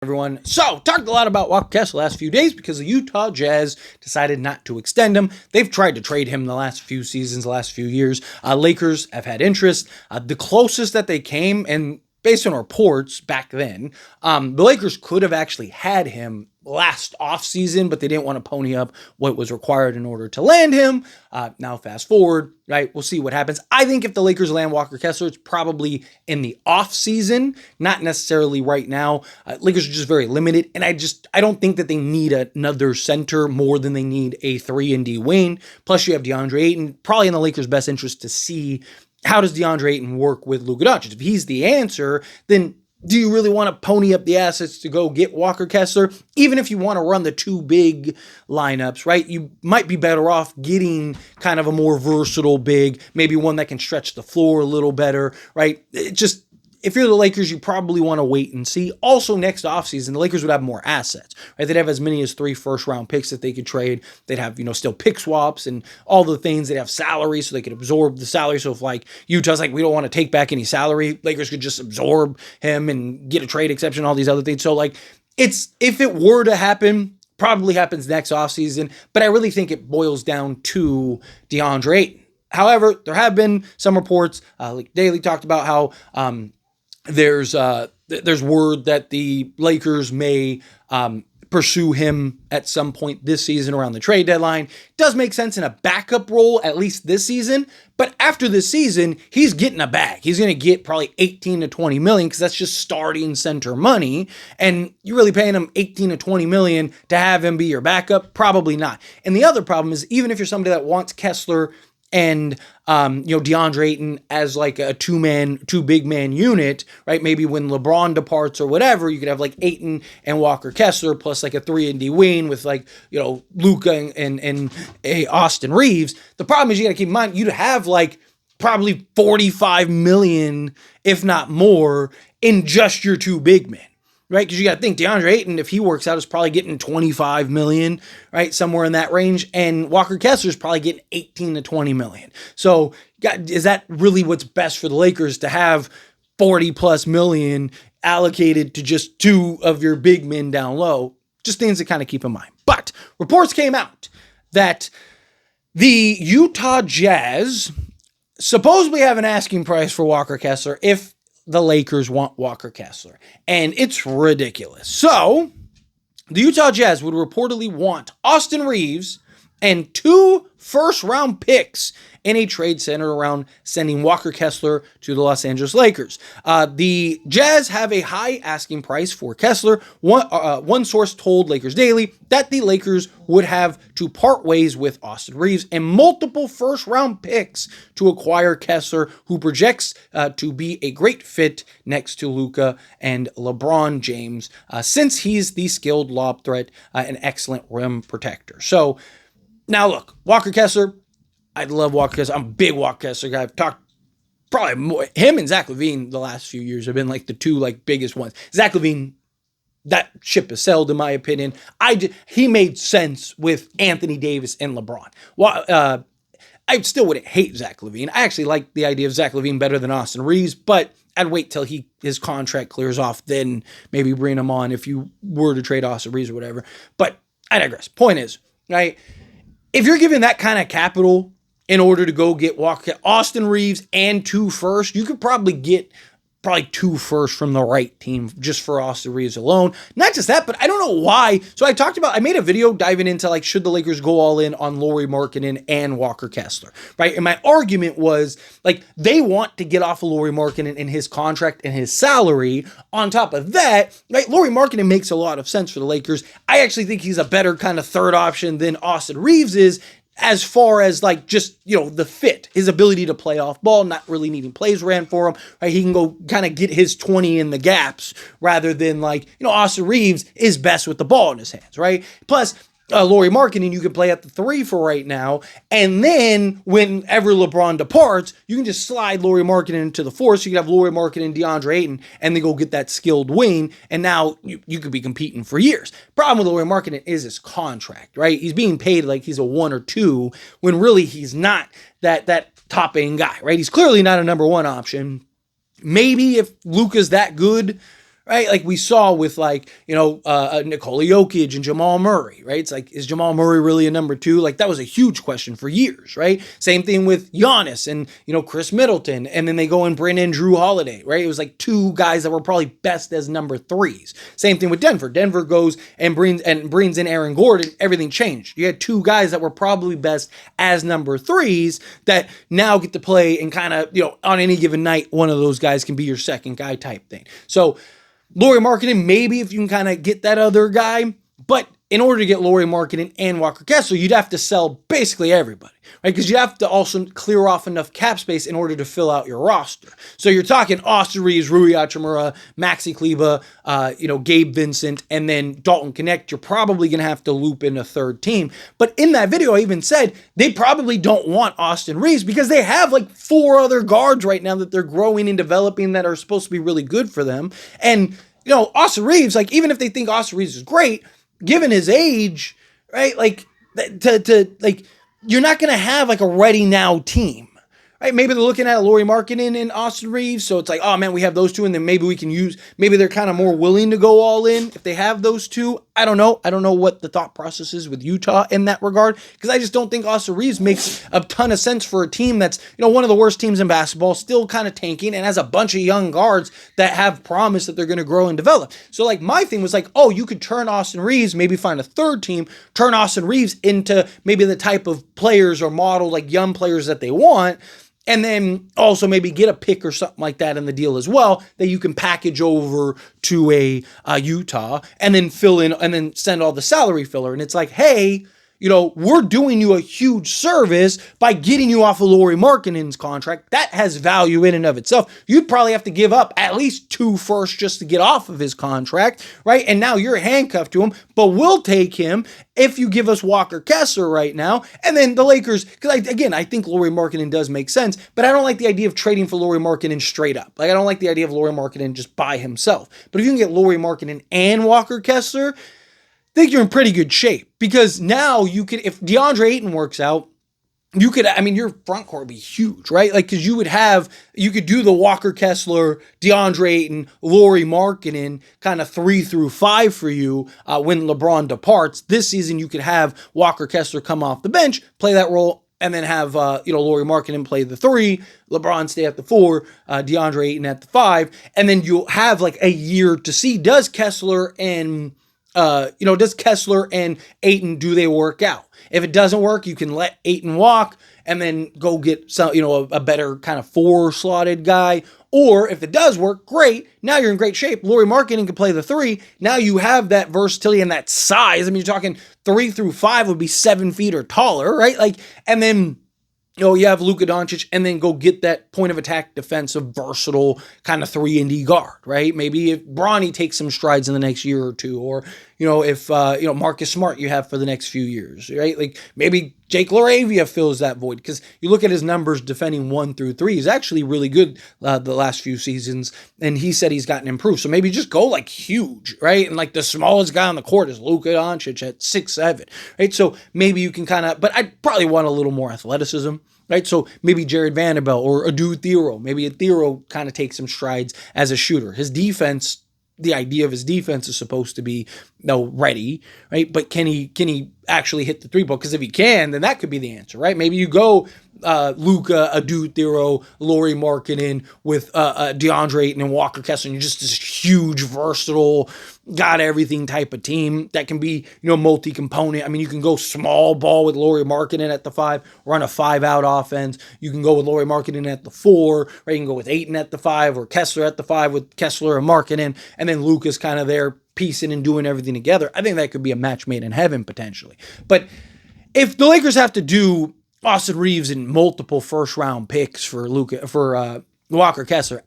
Everyone. So, talked a lot about Walker Kessler the last few days because the Utah Jazz decided not to extend him. They've tried to trade him the last few seasons, the last few years. Lakers have had interest. The closest that they came, and based on reports back then, the Lakers could have actually had him last offseason, but they didn't want to pony up what was required in order to land him. Now, fast forward, right? We'll see what happens. I think if the Lakers land Walker Kessler, it's probably in the offseason, not necessarily right now. Lakers are just very limited, and I don't think that they need another center more than they need a 3-and-D wing. Plus, you have DeAndre Ayton, probably in the Lakers' best interest to see how does DeAndre Ayton work with Luka Doncic. If he's the answer, then do you really want to pony up the assets to go get Walker Kessler? Even if you want to run the two big lineups, right? You might be better off getting kind of a more versatile big, maybe one that can stretch the floor a little better, right? If you're the Lakers, you probably want to wait and see. Also, next offseason, the Lakers would have more assets, right? They'd have as many as 3 first-round picks that they could trade. They'd have, still pick swaps and all the things. They'd have salary so they could absorb the salary. So if Utah's we don't want to take back any salary, Lakers could just absorb him and get a trade exception, all these other things. So if it were to happen, probably happens next offseason, but I really think it boils down to DeAndre Ayton. However, there have been some reports, like Daly talked about how there's word that the Lakers may pursue him at some point this season around the trade deadline. Does make sense in a backup role, at least this season. But after this season, he's getting a bag. He's going to get probably 18 to 20 million because that's just starting center money. And you're really paying him 18 to 20 million to have him be your backup? Probably not. And the other problem is, even if you're somebody that wants Kessler and DeAndre Ayton as a two big man unit, right? Maybe when LeBron departs or whatever, you could have Ayton and Walker Kessler plus a 3-and-D wing with Luka and Austin Reaves. The problem is you got to keep in mind you'd have probably 45 million, if not more, in just your two big men. Right, because you got to think DeAndre Ayton, if he works out, is probably getting 25 million, right, somewhere in that range, and Walker Kessler is probably getting 18 to 20 million. So, is that really what's best for the Lakers to have 40 plus million allocated to just two of your big men down low? Just things to kind of keep in mind. But reports came out that the Utah Jazz supposedly have an asking price for Walker Kessler if the Lakers want Walker Kessler, and it's ridiculous. So, the Utah Jazz would reportedly want Austin Reaves and 2 first-round picks in a trade center around sending Walker Kessler to the Los Angeles Lakers. The Jazz have a high asking price for Kessler. One source told Lakers Daily that the Lakers would have to part ways with Austin Reaves and multiple first-round picks to acquire Kessler, who projects to be a great fit next to Luka and LeBron James, since he's the skilled lob threat and excellent rim protector. So, now look, Walker Kessler, I love Walker Kessler. I'm a big Walker Kessler guy. I've talked probably more. Him and Zach LaVine the last few years have been the two biggest ones. Zach LaVine, that ship has sailed in my opinion. He made sense with Anthony Davis and LeBron. I still wouldn't hate Zach LaVine. I actually like the idea of Zach LaVine better than Austin Reaves, but I'd wait till his contract clears off, then maybe bring him on if you were to trade Austin Reaves or whatever. But I digress. Point is, right? If you're giving that kind of capital in order to go get Austin Reaves and 2 firsts, you could probably get 2 firsts from the right team just for Austin Reaves alone. Not just that, but I don't know why. So I made a video diving into should the Lakers go all in on Lauri Markkanen and Walker Kessler, right? And my argument was they want to get off of Lauri Markkanen and his contract and his salary. On top of that, right, Lauri Markkanen makes a lot of sense for the Lakers. I actually think he's a better kind of third option than Austin Reaves is, as far as the fit, his ability to play off ball, not really needing plays ran for him, right? He can go kind of get his 20 in the gaps rather than Austin Reaves is best with the ball in his hands, right? Plus, Lauri Markkanen, you can play at the 3 for right now, and then whenever LeBron departs, you can just slide Lauri Markkanen into the 4, so you can have Lauri Markkanen and DeAndre Ayton, and then go get that skilled wing, and now you could be competing for years. Problem with Lauri Markkanen is his contract, right? He's being paid like he's a 1 or 2, when really he's not that top-end guy, right? He's clearly not a number 1 option. Maybe if Luka's that good, right? Like we saw with Nikola Jokic and Jamal Murray, right? It's like, is Jamal Murray really a number two? Like that was a huge question for years, right? Same thing with Giannis and, Chris Middleton. And then they go and bring in Drew Holiday, right? It was like two guys that were probably best as number threes. Same thing with Denver. Denver goes and brings in Aaron Gordon. Everything changed. You had two guys that were probably best as number threes that now get to play and kind of, on any given night, one of those guys can be your second guy type thing. So Lauri Markkanen, maybe if you can kind of get that other guy, but in order to get Lauri Markkanen and Walker Kessler, you'd have to sell basically everybody, right? Because you have to also clear off enough cap space in order to fill out your roster. So you're talking Austin Reaves, Rui Hachimura, Maxi Kleber, Gabe Vincent, and then Dalton Connect. You're probably going to have to loop in a third team. But in that video, I even said they probably don't want Austin Reaves because they have like 4 other guards right now that they're growing and developing that are supposed to be really good for them. And, Austin Reaves, like even if they think Austin Reaves is great, given his age, right? Like you're not going to have like a ready now team, right? Maybe they're looking at Lauri Markkanen and Austin Reaves. So it's like, oh man, we have those two. And then maybe maybe they're kind of more willing to go all in if they have those two. I don't know. I don't know what the thought process is with Utah in that regard, because I just don't think Austin Reaves makes a ton of sense for a team that's, one of the worst teams in basketball, still kind of tanking and has a bunch of young guards that have promise that they're going to grow and develop. So like my thing was like, oh, you could turn Austin Reaves, maybe find a third team, turn Austin Reaves into maybe the type of players or model like young players that they want. And then also maybe get a pick or something like that in the deal as well that you can package over to a Utah and then fill in and then send all the salary filler. And it's like, hey, we're doing you a huge service by getting you off of Lauri Markkanen's contract. That has value in and of itself. You'd probably have to give up at least 2 firsts just to get off of his contract, right? And now you're handcuffed to him, but we'll take him if you give us Walker Kessler right now. And then the Lakers, because I think Lauri Markkanen does make sense, but I don't like the idea of trading for Lauri Markkanen straight up. Like I don't like the idea of Lauri Markkanen just by himself. But if you can get Lauri Markkanen and Walker Kessler, I think you're in pretty good shape, because now you could, if DeAndre Ayton works out, you could, your front court would be huge, right? Like, because you could do the Walker Kessler, DeAndre Ayton, Lauri Markkanen kind of 3 through 5 for you when LeBron departs. This season, you could have Walker Kessler come off the bench, play that role, and then have, Lauri Markkanen play the 3, LeBron stay at the 4, DeAndre Ayton at the 5, and then you'll have like a year to see, does Kessler and Ayton, do they work out? If it doesn't work, you can let Ayton walk and then go get some, a better kind of 4 slotted guy. Or if it does work, great. Now you're in great shape. Lauri Markkanen can play the 3. Now you have that versatility and that size. You're talking 3 through 5 would be 7 feet or taller, right? Like, and then, you have Luka Doncic, and then go get that point of attack, defensive, versatile kind of 3-and-D guard, right? Maybe if Bronny takes some strides in the next year or two, or, if, Marcus Smart you have for the next few years, right? Like maybe Jake LaRavia fills that void, because you look at his numbers defending 1 through 3, he's actually really good the last few seasons, and he said he's gotten improved. So maybe just go like huge, right? And like the smallest guy on the court is Luka Doncic at 6'7", right? So maybe you can kind of, but I'd probably want a little more athleticism, right? So maybe Jared Vanderbilt or Adu Thero. Maybe Thero kind of takes some strides as a shooter. His defense, the idea of his defense is supposed to be ready, right? But can he actually hit the 3-ball? Because if he can, then that could be the answer, right? Maybe you go Luka, Adu Thero, Lauri Markkanen with DeAndre Ayton and Walker Kessler, and you're just this huge, versatile, got everything type of team that can be, multi-component. You can go small ball with Lauri Markkanen at the 5, run a 5-out offense. You can go with Lauri Markkanen at the 4, or you can go with Ayton at the 5 or Kessler at the 5 with Kessler and Markkanen, and then Luka's kind of there piecing and doing everything together. I think that could be a match made in heaven potentially. But if the Lakers have to do Austin Reaves and multiple first-round picks for Walker Kessler,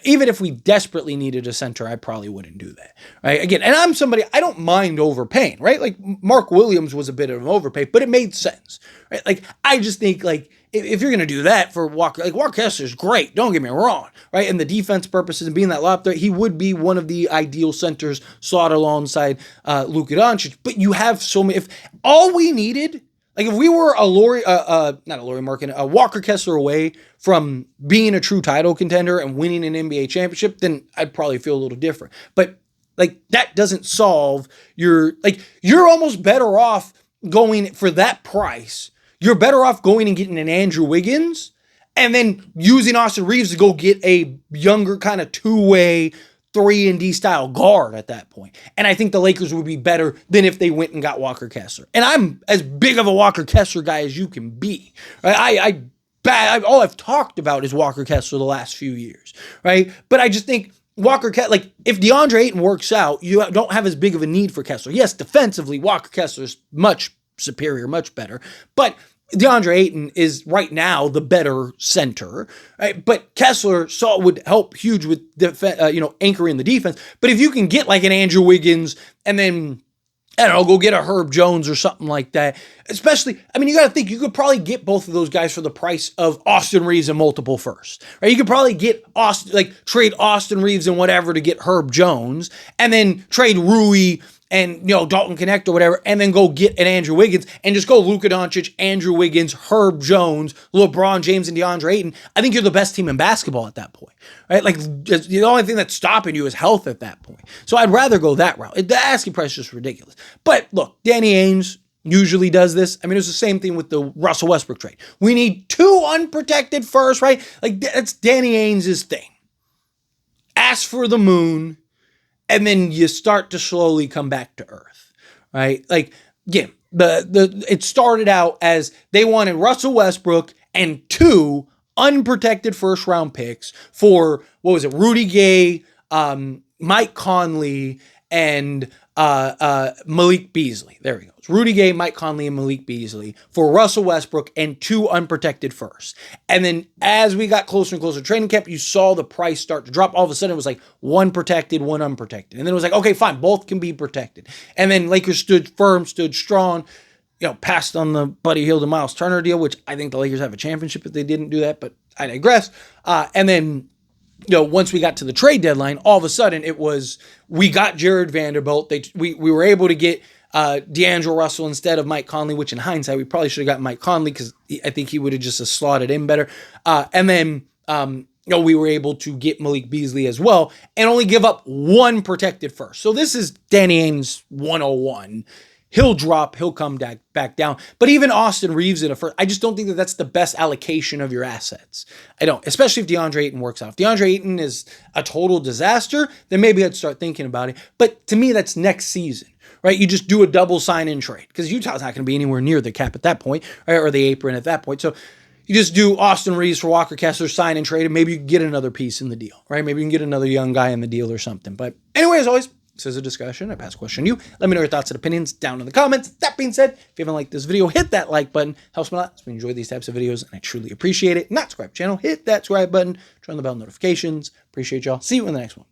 even if we desperately needed a center, I probably wouldn't do that, right? Again, and I'm somebody, I don't mind overpaying, right? Like Mark Williams was a bit of an overpay, but it made sense, right? Like I just think like if you're going to do that for Walker, like Walker Kessler is great, don't get me wrong, right? And the defense purposes and being that lob threat, he would be one of the ideal centers slotted alongside Luka Doncic. But you have so many. If all we needed, Like if we were not a Laurie Markin, a Walker Kessler away from being a true title contender and winning an NBA championship, then I'd probably feel a little different. But like that doesn't solve you're almost better off going for that price. You're better off going and getting an Andrew Wiggins and then using Austin Reaves to go get a younger kind of two-way 3-and-D style guard at that point. And I think the Lakers would be better than if they went and got Walker Kessler. And I'm as big of a Walker Kessler guy as you can be. Right? All I've talked about is Walker Kessler the last few years, right? But I just think Walker Kessler, like if DeAndre Ayton works out, you don't have as big of a need for Kessler. Yes, defensively, Walker Kessler is much superior, much better. But DeAndre Ayton is right now the better center, right? But Kessler would help huge with anchoring the defense. But if you can get like an Andrew Wiggins and then I don't know, go get a Herb Jones or something like that. Especially, I mean, you got to think you could probably get both of those guys for the price of Austin Reaves and multiple firsts, right? You could probably get trade Austin Reaves and whatever to get Herb Jones, and then trade Rui and Dalton Connect or whatever, and then go get an Andrew Wiggins and just go Luka Doncic, Andrew Wiggins, Herb Jones, LeBron James, and DeAndre Ayton. I think you're the best team in basketball at that point, right? Like the only thing that's stopping you is health at that point. So I'd rather go that route. The asking price is just ridiculous. But look, Danny Ainge usually does this. I mean, it was the same thing with the Russell Westbrook trade. We need 2 unprotected firsts, right? Like that's Danny Ainge's thing. Ask for the moon. And then you start to slowly come back to earth, right? Like, yeah, it started out as they wanted Russell Westbrook and 2 unprotected first round picks for, Rudy Gay, Mike Conley, and Malik Beasley. There we go. It's Rudy Gay, Mike Conley, and Malik Beasley for Russell Westbrook and 2 unprotected firsts. And then as we got closer and closer to training camp, you saw the price start to drop. All of a sudden, it was like 1 protected, 1 unprotected. And then it was like, okay, fine, both can be protected. And then Lakers stood firm, stood strong, passed on the Buddy Hield and Miles Turner deal, which I think the Lakers have a championship if they didn't do that, but I digress. And then once we got to the trade deadline, all of a sudden it was, we got Jared Vanderbilt. We were able to get D'Angelo Russell instead of Mike Conley, which in hindsight, we probably should have gotten Mike Conley because I think he would have just slotted in better. And then, we were able to get Malik Beasley as well and only give up 1 protected first. So this is Danny Ainge 101. He'll drop, he'll come back down. But even Austin Reaves in a first, I just don't think that that's the best allocation of your assets. I don't, especially if DeAndre Ayton works out. If DeAndre Ayton is a total disaster, then maybe I'd start thinking about it. But to me, that's next season, right? You just do a double sign-in trade because Utah's not going to be anywhere near the cap at that point, right? Or the apron at that point. So you just do Austin Reaves for Walker Kessler, sign and trade, and maybe you can get another piece in the deal, right? Maybe you can get another young guy in the deal or something. But anyway, as always, this is a discussion. I pass the question to you. Let me know your thoughts and opinions down in the comments. That being said, if you haven't liked this video, hit that like button. Helps me a lot. So we enjoy these types of videos, and I truly appreciate it. Not subscribe to the channel, hit that subscribe button. Turn on the bell notifications. Appreciate y'all. See you in the next one.